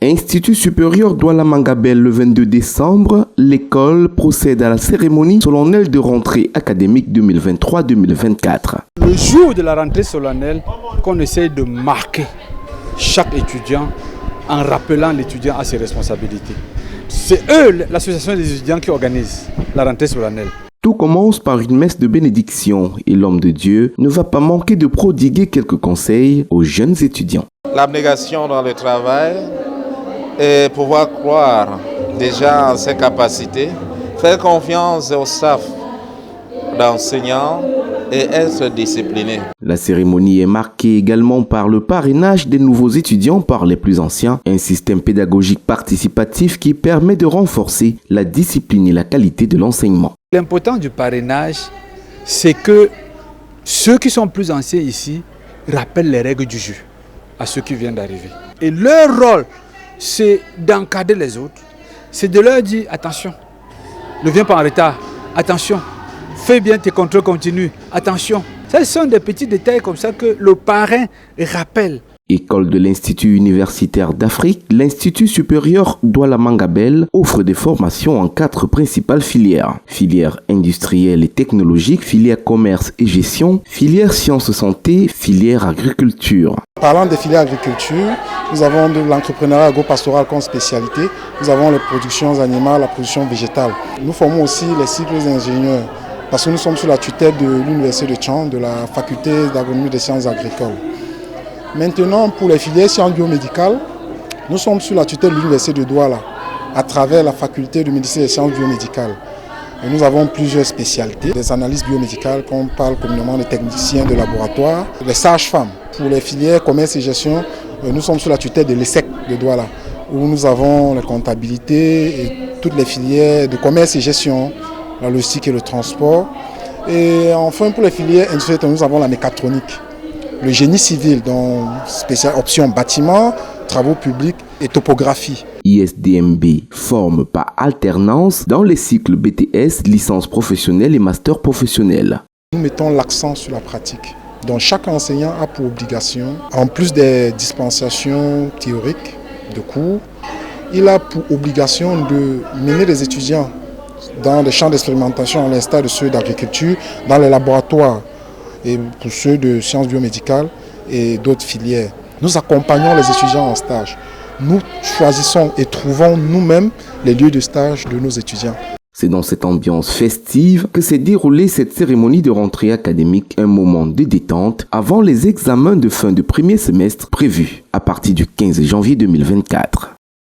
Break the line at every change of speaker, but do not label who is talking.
Institut supérieur Douala Mangabel le 22 décembre, l'école procède à la cérémonie solennelle de rentrée académique 2023-2024.
Le jour de la rentrée solennelle, qu'on essaye de marquer chaque étudiant en rappelant l'étudiant à ses responsabilités. C'est eux, l'association des étudiants, qui organise la rentrée solennelle.
Tout commence par une messe de bénédiction et l'homme de Dieu ne va pas manquer de prodiguer quelques conseils aux jeunes étudiants.
L'abnégation dans le travail et pouvoir croire déjà en ses capacités, faire confiance au staff d'enseignants et être discipliné.
La cérémonie est marquée également par le parrainage des nouveaux étudiants par les plus anciens, un système pédagogique participatif qui permet de renforcer la discipline et la qualité de l'enseignement.
L'important du parrainage, c'est que ceux qui sont plus anciens ici rappellent les règles du jeu à ceux qui viennent d'arriver. Et leur rôle, c'est d'encadrer les autres, c'est de leur dire attention, ne viens pas en retard, attention, fais bien tes contrôles continus, attention. Ce sont des petits détails comme ça que le parrain rappelle.
École de l'Institut universitaire d'Afrique, l'Institut supérieur Douala Mangabel offre des formations en 4 principales filières. Filière industrielle et technologique, filière commerce et gestion, filière sciences santé, filière agriculture.
Parlant des filières agriculture, nous avons de l'entrepreneuriat agropastoral comme spécialité. Nous avons les productions animales, la production végétale. Nous formons aussi les cycles ingénieurs parce que nous sommes sous la tutelle de l'Université de Tchang, de la faculté d'agronomie des sciences agricoles. Maintenant, pour les filières sciences biomédicales, nous sommes sous la tutelle de l'Université de Douala, à travers la faculté de médecine et sciences biomédicales. Et nous avons plusieurs spécialités, des analyses biomédicales, qu'on parle communément des techniciens de laboratoire, des sages-femmes. Pour les filières commerce et gestion, nous sommes sous la tutelle de l'ESSEC de Douala, où nous avons la comptabilité et toutes les filières de commerce et gestion, la logistique et le transport. Et enfin, pour les filières industrielles, nous avons la mécatronique. Le génie civil, dont spéciale option bâtiment, travaux publics et topographie.
ISDMB forme par alternance dans les cycles BTS, licence professionnelle et master professionnel.
Nous mettons l'accent sur la pratique. Donc chaque enseignant a pour obligation, en plus des dispensations théoriques de cours, il a pour obligation de mener les étudiants dans des champs d'expérimentation à l'instar de ceux d'agriculture, dans les laboratoires, et pour ceux de sciences biomédicales et d'autres filières. Nous accompagnons les étudiants en stage. Nous choisissons et trouvons nous-mêmes les lieux de stage de nos étudiants.
C'est dans cette ambiance festive que s'est déroulée cette cérémonie de rentrée académique, un moment de détente avant les examens de fin de premier semestre prévus à partir du 15 janvier 2024.